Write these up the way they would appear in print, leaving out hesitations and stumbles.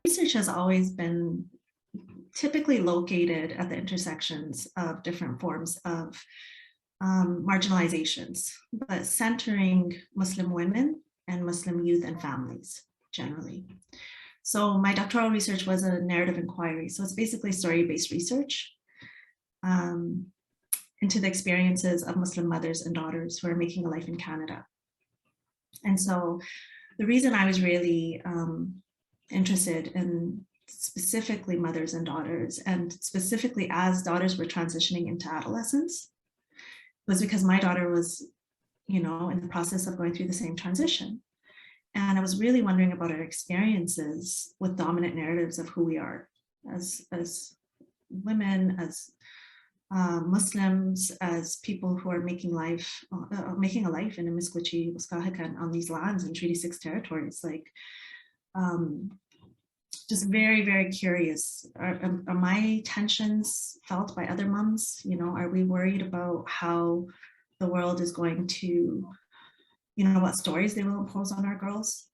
Research has always been typically located at the intersections of different forms of marginalizations, but centering Muslim women and Muslim youth and families generally. So my doctoral research was a narrative inquiry. So it's basically story-based research into the experiences of Muslim mothers and daughters who are making a life in Canada. And so the reason I was really interested in specifically mothers and daughters, and specifically as daughters were transitioning into adolescence, was because my daughter was, in the process of going through the same transition. And I was really wondering about our experiences with dominant narratives of who we are as women, as Muslims, as people who are making a life in Amiskwachí, Waskahikan, on these lands in Treaty 6 territories. Just very, very curious. Are my tensions felt by other moms? Are we worried about how the world is going to, what stories they will impose on our girls?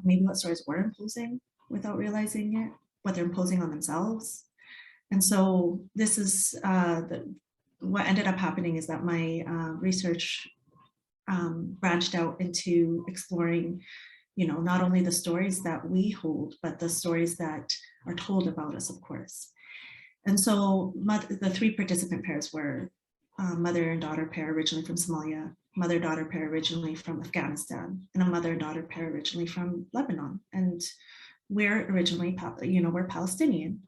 Maybe what stories we're imposing without realizing it, what they're imposing on themselves. And so this is what ended up happening is that my research branched out into exploring not only the stories that we hold, but the stories that are told about us, of course. And so the three participant pairs were mother and daughter pair originally from Somalia, mother-daughter pair originally from Afghanistan, and a mother-daughter pair originally from Lebanon. And we're originally, we're Palestinian.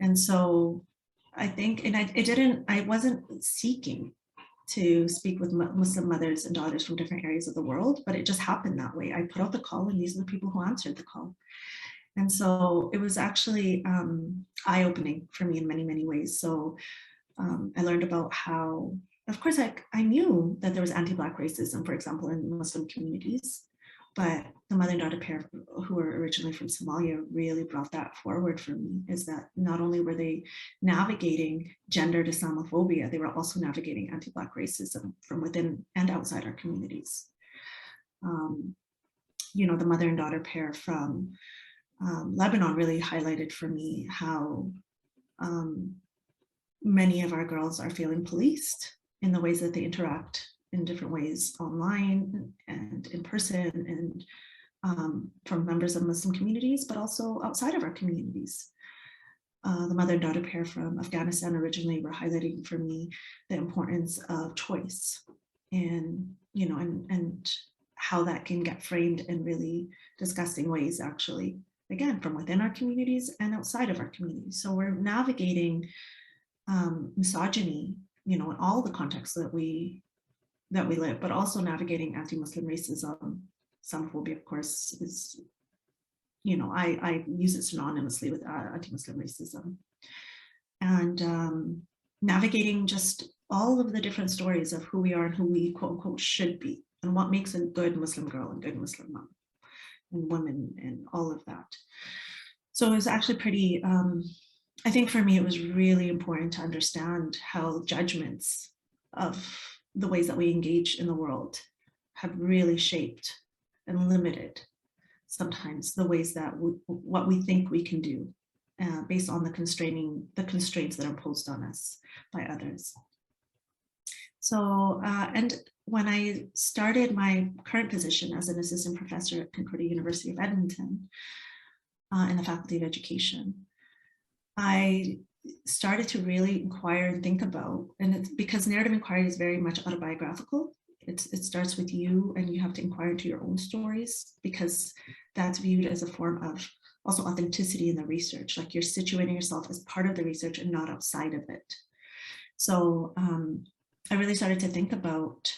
And so I think, and I wasn't seeking to speak with Muslim mothers and daughters from different areas of the world, but it just happened that way. I put out the call and these are the people who answered the call. And so it was actually eye-opening for me in many, many ways. So I learned about how, of course, I knew that there was anti-Black racism, for example, in Muslim communities, but the mother and daughter pair who were originally from Somalia really brought that forward for me, is that not only were they navigating gendered Islamophobia, they were also navigating anti-Black racism from within and outside our communities. The mother and daughter pair from Lebanon really highlighted for me how many of our girls are feeling policed in the ways that they interact in different ways online and in person, and from members of Muslim communities, but also outside of our communities. The mother and daughter pair from Afghanistan originally were highlighting for me the importance of choice and, and how that can get framed in really disgusting ways, actually, again, from within our communities and outside of our communities. So we're navigating misogyny, in all the contexts that we live, but also navigating anti-Muslim racism. Islamophobia, of course, is, I use it synonymously with anti-Muslim racism. And navigating just all of the different stories of who we are and who we, quote unquote, should be, and what makes a good Muslim girl and good Muslim mom and women and all of that. So it was actually pretty, I think for me, it was really important to understand how judgments of the ways that we engage in the world have really shaped and limited sometimes the ways that what we think we can do based on the constraints that are imposed on us by others. So, and when I started my current position as an assistant professor at Concordia University of Edmonton in the Faculty of Education, I started to really inquire and think about, and it's because narrative inquiry is very much autobiographical. It starts with you, and you have to inquire into your own stories, because that's viewed as a form of also authenticity in the research, like you're situating yourself as part of the research and not outside of it. So I really started to think about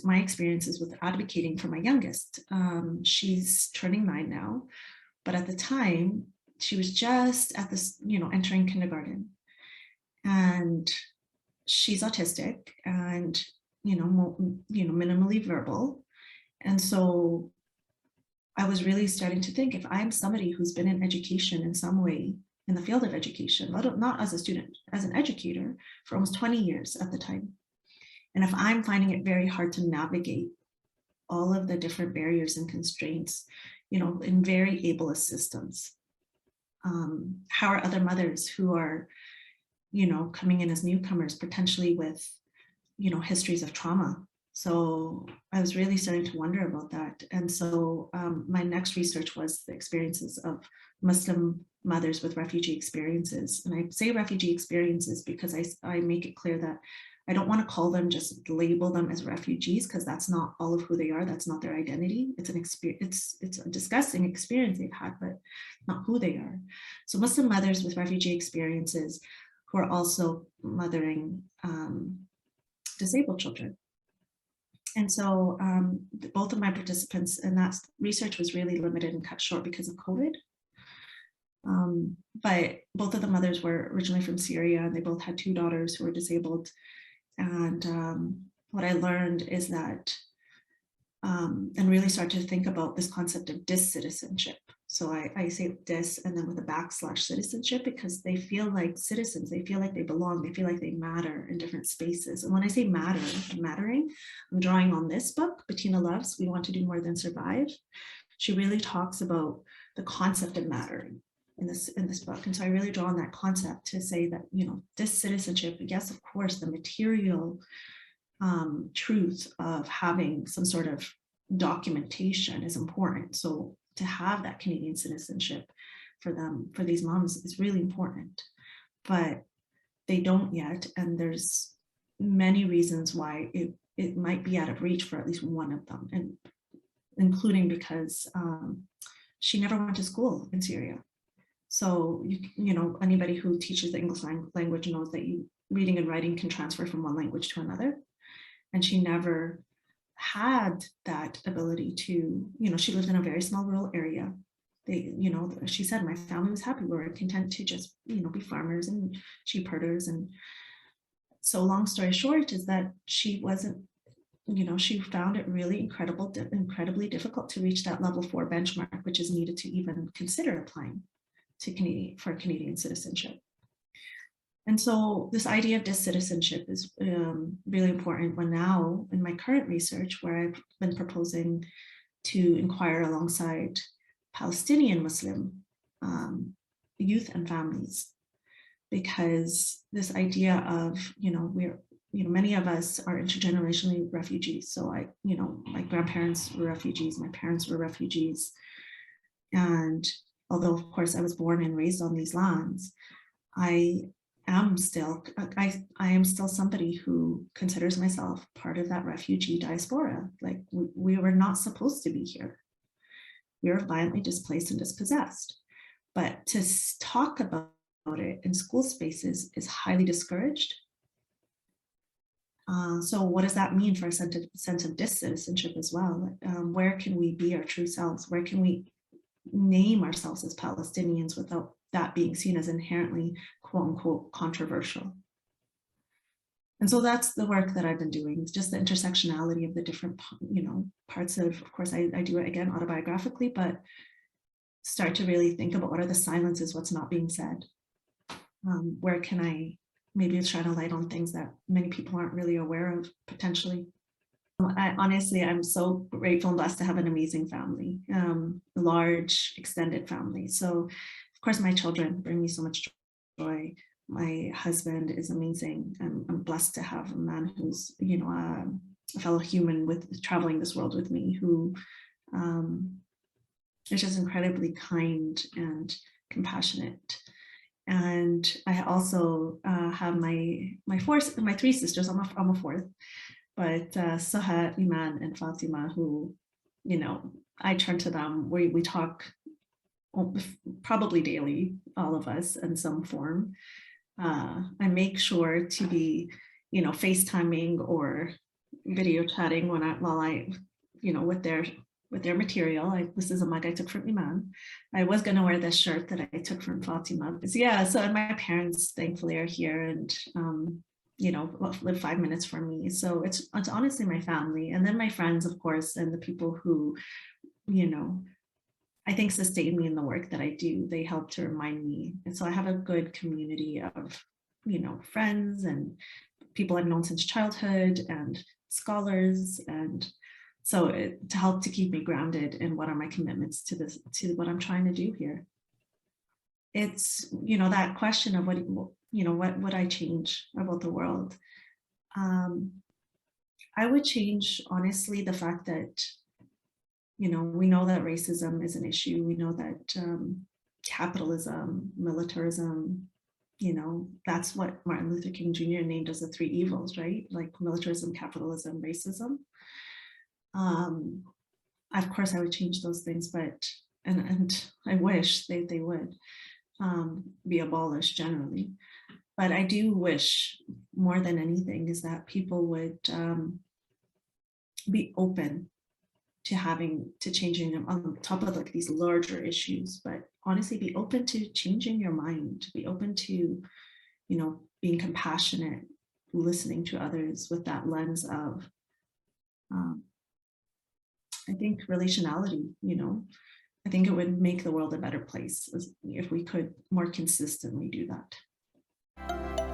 my experiences with advocating for my youngest. She's turning 9 now, but at the time, she was just at this, entering kindergarten, and she's autistic and, minimally verbal. And so I was really starting to think, if I'm somebody who's been in education in some way, in the field of education, not as a student, as an educator for almost 20 years at the time. And if I'm finding it very hard to navigate all of the different barriers and constraints, you know, in very ableist systems. How are other mothers who are, you know, coming in as newcomers, potentially with, you know, histories of trauma? So I was really starting to wonder about that. And so my next research was the experiences of Muslim mothers with refugee experiences. And I say refugee experiences because I make it clear that I don't want to call them, just label them as refugees, because that's not all of who they are. That's not their identity. It's an experience. It's a disgusting experience they've had, but not who they are. So Muslim mothers with refugee experiences who are also mothering disabled children. And so both of my participants, and that research was really limited and cut short because of COVID. But both of the mothers were originally from Syria, and they both had 2 daughters who were disabled. And what I learned is that, and really start to think about this concept of dis-citizenship. So I say dis and then with a backslash citizenship, because they feel like citizens, they feel like they belong, they feel like they matter in different spaces. And when I say mattering, I'm drawing on this book, Bettina Love's We Want to Do More Than Survive. She really talks about the concept of mattering in this book. And so I really draw on that concept to say that, you know, this citizenship, yes, of course, the material truth of having some sort of documentation is important. So to have that Canadian citizenship for them, for these moms, is really important, but they don't yet. And there's many reasons why it might be out of reach for at least one of them, and including because she never went to school in Syria. So, you know, anybody who teaches the English language knows that reading and writing can transfer from one language to another. And she never had that ability to, you know, she lived in a very small rural area. They, you know, she said, my family was happy. We were content to just, you know, be farmers and sheep herders. And so long story short is that she wasn't, you know, she found it really incredibly difficult to reach that level 4 benchmark, which is needed to even consider applying to Canadian citizenship. And so this idea of dis-citizenship is really important when now in my current research, where I've been proposing to inquire alongside Palestinian Muslim youth and families, because this idea of, you know, many of us are intergenerationally refugees. So you know, my grandparents were refugees, my parents were refugees. And although of course I was born and raised on these lands, I am still somebody who considers myself part of that refugee diaspora. Like we were not supposed to be here. We were violently displaced and dispossessed. But to talk about it in school spaces is highly discouraged. So what does that mean for a sense of dis-citizenship as well? Where can we be our true selves? Where can we name ourselves as Palestinians without that being seen as inherently quote unquote controversial? And so that's the work that I've been doing. It's just the intersectionality of the different, you know, parts of course, I do it again autobiographically, but start to really think about what are the silences, what's not being said. Where can I maybe shine a light on things that many people aren't really aware of potentially. Honestly, I'm so grateful and blessed to have an amazing family, large extended family. So of course my children bring me so much joy. My husband is amazing. I'm blessed to have a man who's, you know, a fellow human with traveling this world with me, who is just incredibly kind and compassionate. And I also have my 3 sisters. I'm a fourth, but Saha, Iman, and Fatima, who, you know, I turn to them. We talk probably daily, all of us, in some form. I make sure to be, you know, FaceTiming or video chatting while I, you know, with their material. This is a mug I took from Iman. I was going to wear this shirt that I took from Fatima. But yeah, so my parents thankfully are here and, you know, live 5 minutes from me. So it's honestly my family. And then my friends, of course, and the people who, you know, I think sustain me in the work that I do. They help to remind me. And so I have a good community of, you know, friends and people I've known since childhood and scholars and So to help to keep me grounded in what are my commitments to this, to what I'm trying to do here. It's, that question of what would I change about the world? I would change, honestly, the fact that, we know that racism is an issue. We know that capitalism, militarism, that's what Martin Luther King Jr. named as the three evils, right? Like militarism, capitalism, racism. Of course, I would change those things, but, and I wish they would be abolished generally. But I do wish more than anything is that people would be open to changing them on top of like these larger issues, but honestly be open to changing your mind, be open to, being compassionate, listening to others with that lens of, I think, relationality. I think it would make the world a better place if we could more consistently do that.